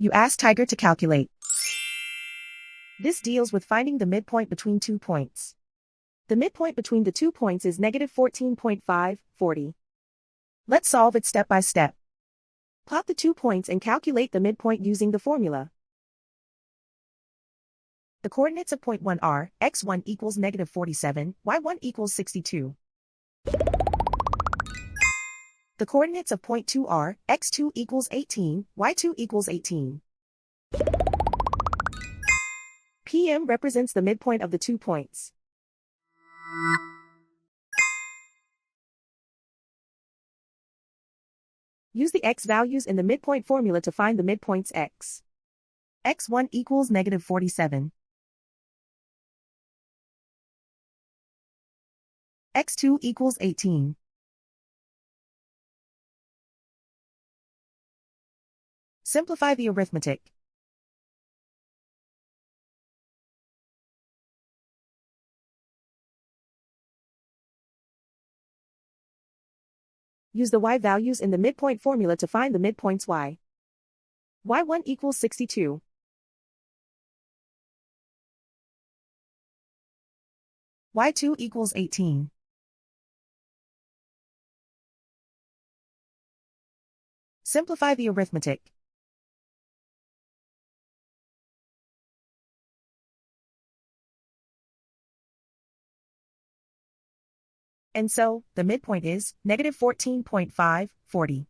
You ask Tiger to calculate. This deals with finding the midpoint between 2 points. The midpoint between the 2 points is negative 14.5, 40. Let's solve it step by step. Plot the 2 points and calculate the midpoint using the formula. The coordinates of point 1 are, x1 equals negative 47, y1 equals 62. The coordinates of point 2 are, x2 equals 18, y2 equals 18. PM represents the midpoint of the 2 points. Use the x values in the midpoint formula to find the midpoints x. x1 equals negative 47. x2 equals 18. Simplify the arithmetic. Use the y values in the midpoint formula to find the midpoints y. y1 equals 62. y2 equals 18. Simplify the arithmetic. And so, the midpoint is negative 14.5, 40.